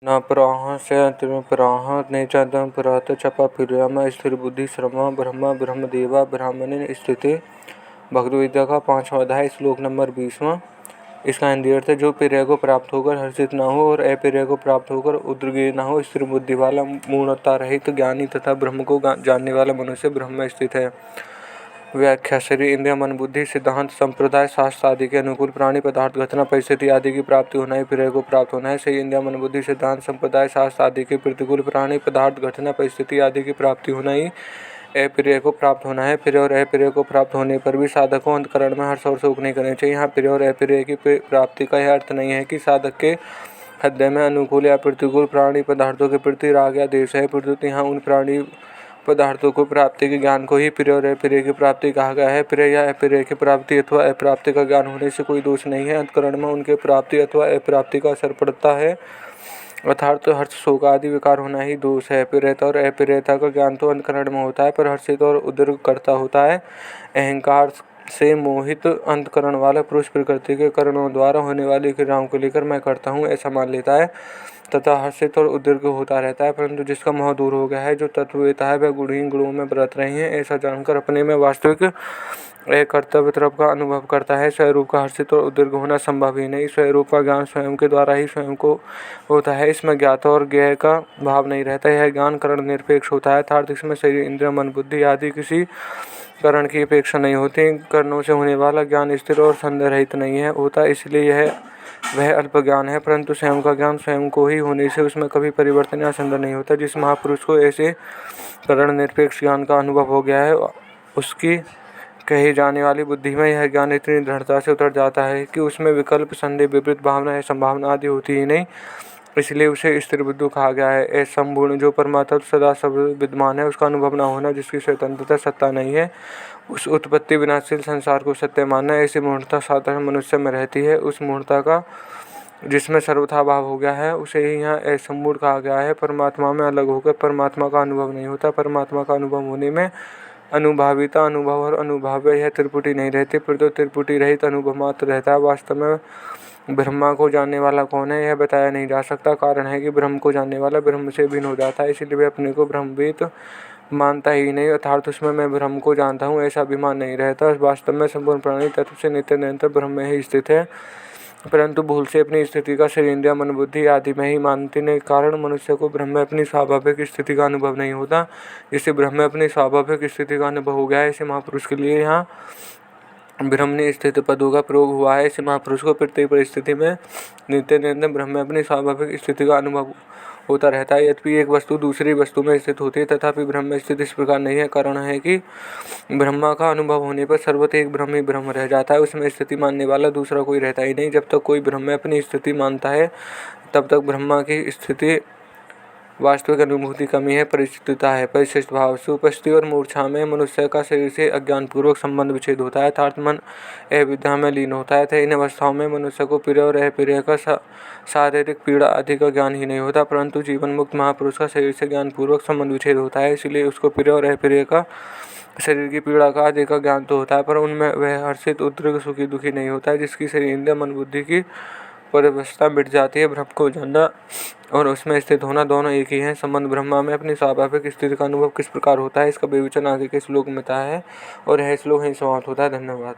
न प्राह से अंतरिम प्राह नेचादम पुरात चपा प्रियम स्थिर बुद्धि श्रमा ब्रह्म ब्रह्मदेवा ब्राह्मण स्थिति। भगवद गीता का 5वां अध्याय श्लोक नंबर 20वां। इसका हिंदी अर्थ है, जो प्रिय को प्राप्त होकर हर्षित न हो और अप्रिय को प्राप्त होकर उद्ग्रीव न हो, स्थिर बुद्धि वाला, मूढ़ता रहित, ज्ञानी तथा ब्रह्म को जानने वाला मनुष्य ब्रह्म में स्थित है। व्याख्या: शरीर, इंद्रिय, मन, बुद्धि, सिद्धांत, संप्रदाय, शास्त्र आदि के अनुकूल प्राणी, पदार्थ, घटना, परिस्थिति आदि की प्राप्ति होना ही प्रिय को प्राप्त होना है। शरीर, इंद्रिय, मन, बुद्धि, सिद्धांत, संप्रदाय, शास्त्र आदि के प्रतिकूल प्राणी, पदार्थ, घटना, परिस्थिति आदि की प्राप्ति होना ही अप्रिय को प्राप्त होना है। प्रिय और अप्रिय को प्राप्त होने पर भी साधक को अंतःकरण में हर्ष और शोक नहीं करने चाहिए। यहाँ प्रिय और अप्रिय की प्राप्ति का यह अर्थ नहीं है कि साधक के हृदय में अनुकूल या प्रतिकूल प्राणी पदार्थों के प्रति राग या द्वेष है। प्रस्तुत यहाँ उन प्राणी पदार्थों को प्राप्ति के ज्ञान को ही प्रिय और अप्रिय की प्राप्ति कहा गया है। प्रिय या अप्रिय की प्राप्ति अथवा अप्राप्ति का ज्ञान होने से कोई दोष नहीं है। अंतःकरण में उनके प्राप्ति अथवा अप्राप्ति का असर पड़ता है, अर्थात हर्ष, शोक आदि विकार होना ही दोष है। प्रियता और अप्रियता का ज्ञान तो अंतःकरण में होता है, पर हर्षित और उद्ग्र करता होता है। अहंकार से मोहित अंतःकरण वाला पुरुष प्रकृति के कारणों द्वारा होने वाली क्रियाओं को लेकर मैं करता हूँ ऐसा मान लेता है तथा हर्षित और उद्ग्र होता रहता है। परंतु जिसका मोह दूर हो गया है, जो तत्ववेता है, वह गुणहीन गुणों में बरत रहे हैं ऐसा जानकर अपने में वास्तविक कर्तव्य तरफ का अनुभव करता है। स्वरूप का हर्षित और उद्ग्र होना संभव ही नहीं। स्वरूप का ज्ञान स्वयं के द्वारा ही स्वयं को होता है। इसमें ज्ञाता और ज्ञेय का भाव नहीं रहता। यह ज्ञान करण निरपेक्ष होता है, अर्थात इसमें शरीर, इंद्रिय, मन, बुद्धि आदि किसी करण की अपेक्षा नहीं होती। करणों से होने वाला ज्ञान स्थिर और संदेह रहित नहीं है होता, इसलिए वह अल्प ज्ञान है। परंतु स्वयं का ज्ञान स्वयं को ही होने से उसमें कभी परिवर्तन या संदेह नहीं होता। जिस महापुरुष को ऐसे करण निरपेक्ष ज्ञान का अनुभव हो गया है, उसकी कही जाने वाली बुद्धि में यह ज्ञान इतनी दृढ़ता से उतर जाता है कि उसमें विकल्प, संदेह, विपरीत भावना या संभावना आदि होती ही नहीं। इसलिए उसे स्थिर बुद्धि कहा गया है। ऐसा संपूर्ण जो परमात्मा सदा सब विद्यमान है, उसका अनुभव न होना, जिसकी स्वतंत्रता सत्ता नहीं है, उस उत्पत्ति विनाशशील संसार को सत्य मानना, ऐसी मूढ़ता साधारण मनुष्य में रहती है। उस मूढ़ता का जिसमें सर्वथा भाव हो गया है, उसे ही यहाँ असंपूर्ण कहा गया है। परमात्मा में अलग होकर परमात्मा का अनुभव नहीं होता। परमात्मा का अनुभव होने में अनुभाविता, अनुभव और अनुभाव्य यह त्रिपुटी नहीं रहती, परंतु त्रिपुटी रहित अनुभव मात्र रहता है। वास्तव में ब्रह्मा को जानने वाला कौन है, यह बताया नहीं जा सकता। कारण है कि ब्रह्म को जानने वाला ब्रह्म से भिन्न हो जाता है, इसलिए वे अपने को ब्रह्मवेत्ता मानता ही नहीं, अर्थात उसमें मैं ब्रह्म को जानता हूँ ऐसा अभिमान नहीं रहता। वास्तव में संपूर्ण प्राणी तत्व से नित्य निरंतर ब्रह्म में ही स्थित है, परंतु भूल से अपनी स्थिति का शरीर, इंद्रिय, मन, बुद्धि आदि में ही मानने के कारण मनुष्य को ब्रह्म में अपनी स्वाभाविक स्थिति का अनुभव नहीं होता। जिससे ब्रह्म में अपनी स्वाभाविक स्थिति का अनुभव हो गया है, ऐसे महापुरुष के लिए यहाँ ब्रह्मणी स्थिति पदों का प्रयोग हुआ है। ऐसे महापुरुष को प्रत्येक परिस्थिति में नित्य निरंतर ब्रह्म में अपनी स्वाभाविक स्थिति का अनुभव होता रहता है। यद्यपि एक वस्तु दूसरी वस्तु में स्थित होती है, तथापि ब्रह्म में स्थित इस प्रकार नहीं है। कारण है कि ब्रह्मा का अनुभव होने पर सर्वथा एक ब्रह्म ही ब्रह्म रह जाता है, उसमें स्थिति मानने वाला दूसरा कोई रहता ही नहीं। जब तक कोई ब्रह्म में अपनी स्थिति मानता है, तब तक ब्रह्मा की स्थिति वास्तविक अनुभूति कमी है, परिचितता है। परिशिष्ट भाव से उपस्थिति और मूर्छा में मनुष्य का शरीर से अज्ञानपूर्वक संबंध विच्छेद होता है, अर्थात मन अविद्या में लीन होता है। इन अवस्थाओं में मनुष्य को प्रिय और अप्रिय का शारीरिक पीड़ा आदि का ज्ञान ही नहीं होता, परंतु जीवन मुक्त महापुरुष का शरीर से ज्ञानपूर्वक संबंध विच्छेद होता है, इसलिए उसको प्रिय और अप्रिय का शरीर की पीड़ा का आदि का ज्ञान तो होता है, पर उनमें वह हर्षित, उद्ग्र, सुखी, दुखी नहीं होता है। जिसकी शरीर, इंद्रिय, मन, बुद्धि की परिवस्था मिट जाती है, ब्रह्म को जानना और उसमें स्थित होना दोनों एक ही हैं। संबंध ब्रह्मा में अपनी स्वाभाविक स्थिति का अनुभव किस प्रकार होता है, इसका विवेचन आगे के श्लोक में था है और यह श्लोक ही समाप्त होता है। धन्यवाद।